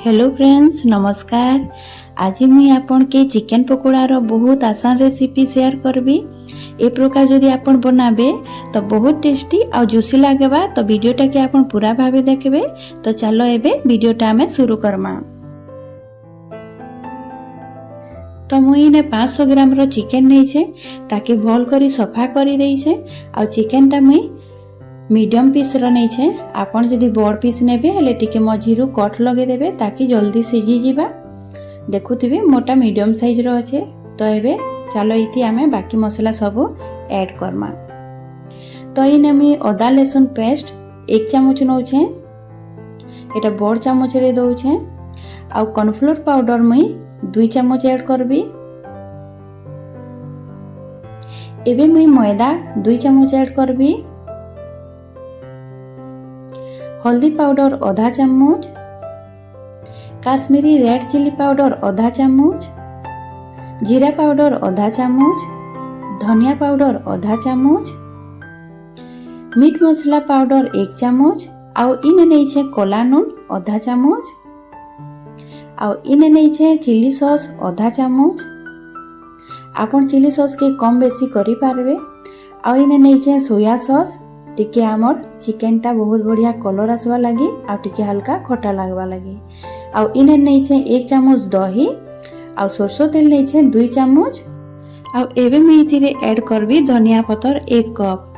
Hello friends, नमस्कार। आज मुझे आपन के चिकन पकोड़ा बहुत आसान रेसिपी शेयर करबी। ए प्रकार जदि आपन बनाबे तो बहुत टेस्टी और जूसी लागेबा। तो वीडियोटा के आपन पूरा भावे देखबे। तो चलो एबे वीडियोटा हमें शुरू करमा। तो मुई ने 500 ग्राम रो चिकन नहीं छे, ताकि भल करी सफा करी देई छे। और चिकन टा मुई मीडियम पीस रो नहीं छे। आपन जदि बड़ पीस नेबे हेले टिके मझिरु कट लगे देबे, ताकि जल्दी सिझी जीवा। देखुथिबे मोटा मीडियम साइज रो अछि। तो एबे चलो इति आमे बाकी मसला सब ऐड करमा। तो इने मी अदा लहसुन पेस्ट 1 चामच नौ छे, एटा बड़ चामच रे दउ छे। आ कॉर्नफ्लोर पाउडर मुई 2 चामच ऐड करबी। एबे मुई मैदा 2 चामच ऐड करबी। हल्दी पाउडर आधा चामच, काश्मीरी रेड चिली पाउडर आधा चामच, जीरा पाउडर आधा चामच, धनिया पाउडर आधा चामच, मीट मसला पाउडर 1 चामच। आउ इने नहीं छे कोला नून आधा चामच। आउ इने नहीं छे चिली सॉस आधा चामच। आपन चिली सॉस के कम बेसी करी पारबे। आउ इने नहीं छे सोया सॉस। टिके आमर चिकन टा बहुत बढ़िया कलर आसवा लगी, आ टिके हल्का खट्टा लगवा लगी। आउ इने नहीं छे 1 चामच दही। आउ सरसों तेल नहीं छे 2 चामच। आउ एबे मैं इथिरे ऐड करबी धनिया पत्तर 1 कप।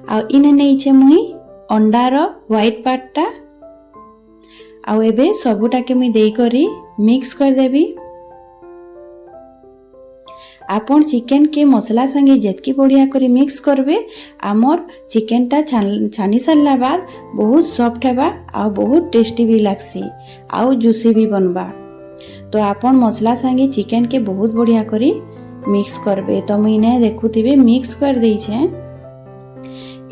आउ इने नहीं छे मुई अंडार व्हाइट पार्टटा। आउ एबे सबुटा के मैं देई करी मिक्स कर देबी। आपन चिकन के मसला संगे जेतकी बढ़िया करी मिक्स करबे, आमर चिकन टा छानी सारला बाद बहुत सॉफ्ट हेबा आ बहुत टेस्टी भी लागसी, आउ जूसी भी बनबा। तो आपन मसला संगे चिकन के बहुत बढ़िया करी मिक्स करबे। तो मुझे देखुथिबे मिक्स कर देई छे।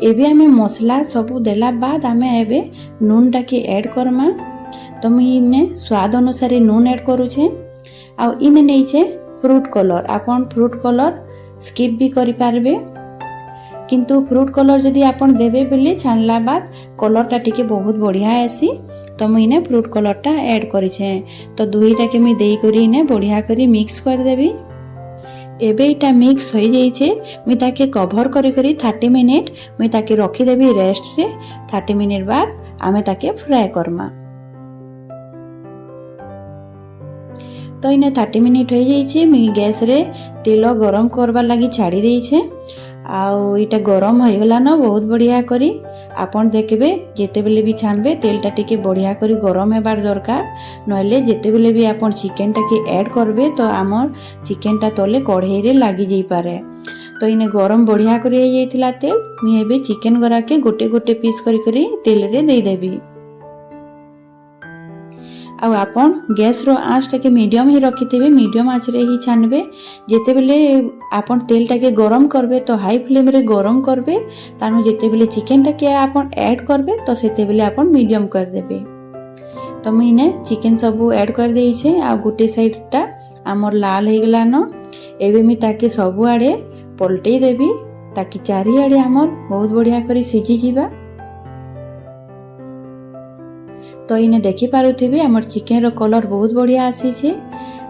एबे हमें मसला सबू देला बाद हमें एबे नून टा के ऐड करमा। तो मुझे स्वाद अनुसार नून ऐड करू छे। आउ इने नहीं छे फ्रूट कलर। आपन फ्रूट कलर स्किप भी करि पारबे, किंतु फ्रूट कलर जदि आपन देबे बेले छानला बाद कलर टा टिके बहुत बढ़िया आसी। तो मुझे फ्रूट कलर टा ऐड करी छे। तो दुईटा के मी देई करी इने बढ़िया करी मिक्स कर देबी। एबे इटा मिक्स हो जाई छे। मी ताके कवर करी करी 30 मिनिट मी ताके रखी देबी रेस्ट रे। 30 मिनिट बाद आमे ताके फ्राई करमा। तो इने 30 मिनिट हो जाई छे। मी गैस रे तेल गरम करबा लगी छाड़ी देई छे। आउ इटा गरम हो गला न बहुत बढ़िया करी। आपन देखबे जेते बेले भी छानबे तेल टा टिके बढ़िया करी गरम हेबार दरकार। नहले जेते बेले भी आपन चिकन टा के ऐड करबे तो आमर चिकन टा तले कढ़ाई रे लागी जाई पारे। तो इने गरम बढ़िया करी हो जाइथिला तेल। मी एबे चिकन गरा के गोटे गोटे पीस करी करी तेल रे देई देबी। आउ आपन गैस रो आंच टाके मीडियम ही रखिथिबे। मीडियम आंच रे ही छानबे। जेते बेले आपन तेल टाके गरम करबे तो हाई फ्लेम रे गरम करबे। तानु जेते बेले चिकन टाके आपन ऐड करबे तो सेते बेले आपन मीडियम कर देबे। तो मुइने चिकन सबु ऐड कर देई छे। आ गुटे साइड टा हमर लाल हे गला न। एबे मी ताके सबु आडे पलटेई देबी, ताकि चारि आडे हमर बहुत बढ़िया करी सिझी जीवा। तो इने देखि पारुथिबे हमर चिकन रो कलर बहुत बढ़िया आसी छे।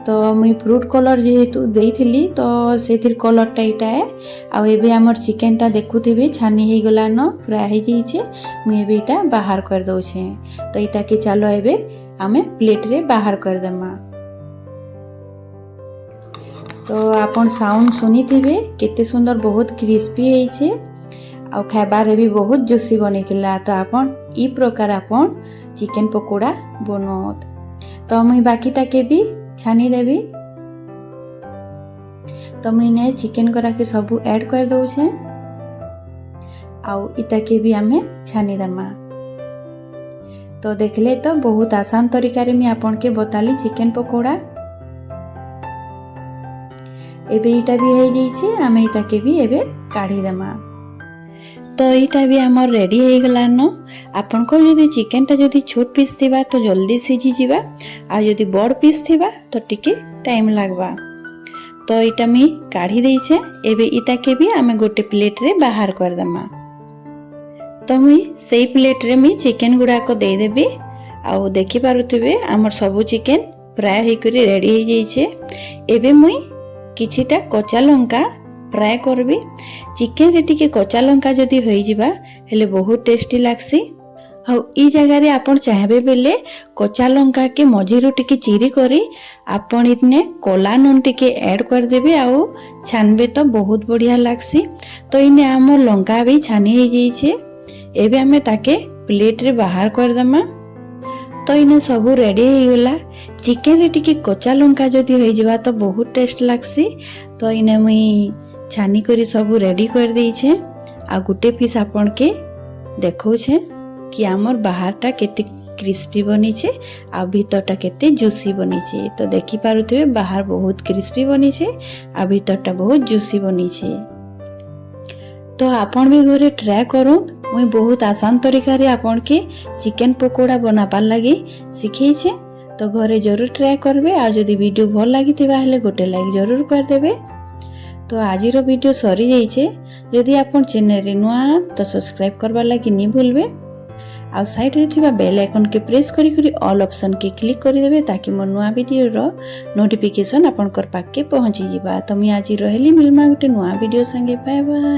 तो मुई फ्रूट कलर जेहेतु देइथिली तो सेथिर कलर टा इटा है। आ एबे हमर चिकन टा देखुथिबे छानी हे गला न, फ्राई हे जाई छे। मुई एबे इटा बाहर कर दउ छे। तो इटा के चलो एबे हमें प्लेट रे बाहर कर देमा। तो आपन साउंड सुनिथिबे केते सुंदर बहुत क्रिस्पी हे छे। आ खाबार भी बहुत जूसी बनिथिला। तो आपन ई प्रकार आपन चिकन पकोड़ा बनोत। तो मुई बाकीटा के भी छानी देबी। तो मुझे चिकन करा के सबू ऐड कर दउ छे। आउ इता के भी हमें छानी देमा। तो देखले तो बहुत आसान तरीका रे मैं आपन के बताली चिकन पकोड़ा। एबे इटा भी हो जाई छे। हमें इता के भी एबे काढ़ी देमा। तो यहाँ भी आमर रेडी हो गला न। आपन को यदि चिकन टा यदि छोट पीस थिबा तो जल्दी सिझी जीवा, आ यदि बड़ पीस थिबा तो टिके टाइम लागबा। तो इटा मी काढ़ी देई छे। एबे इटा के भी आमे गोटे प्लेट रे बाहर कर दमा। तो मुई सेई प्लेट रे मी चिकन गुडा को दे देबी। आउ देखि पारुथिबे हमर सबु चिकेन फ्राए होई करी रेडी हो जाइछे। एबे मुई किछिटा कच्चा लंका फ्राए करबी। चिकेन रे टिके कच्चा लंका जदी होई जिबा हेले बहुत टेस्टी लागसी। आउ ई जगह रे आपण चाहबे बेले कच्चा लंका के मझिरो टिके चिरी करी आपण इतने कोला नून टिके ऐड कर देबे आउ छानबे तो बहुत बढ़िया लागसी। तो इने हमर लंका भी छानी हो जाइछे। एबे हमें ताके प्लेट रे बाहर कर दमा। तो इने सब रेडी हो गला। चिकेन रे टिके कच्चा लंका जदी होई जिबा तो बहुत टेस्ट लागसी। तो इने मुई छानी करी सब रेडी कर देइछे। आ गुटे पीस आपण के देखौ छे कि हमर बाहरटा केते क्रिस्पी बनी छे आ भीतरटा केते जूसी बनी छे। तो देखि पारुथिबे बाहर बहुत क्रिस्पी बनी छे आ भीतरटा बहुत जूसी बनी छे। तो आपण भी घरे ट्राई करू। मुई बहुत आसान तरीका रे आपण के चिकेन पकोड़ा बनापार लगी सिखई छे। तो घरे जरूर ट्राई करबे। आ जदी वीडियो भल लागिथिबा हेले गोटे लाइक जरूर कर देबे। तो आजिरो वीडियो सरी जाइछे। जदि आपण चैनल रे नुआ तो सब्सक्राइब करबा लागि नि भूलबे। आ साइड रे थिबा बेल आइकन के प्रेस करी करी ऑल ऑप्शन के क्लिक करी देबे ताकि मोर नुआ वीडियो रो नोटिफिकेशन आपन कर पाके पहुंची जिबा। तो मी आज रहली मिलमा गोटे नुआ वीडियो संगे। Bye bye.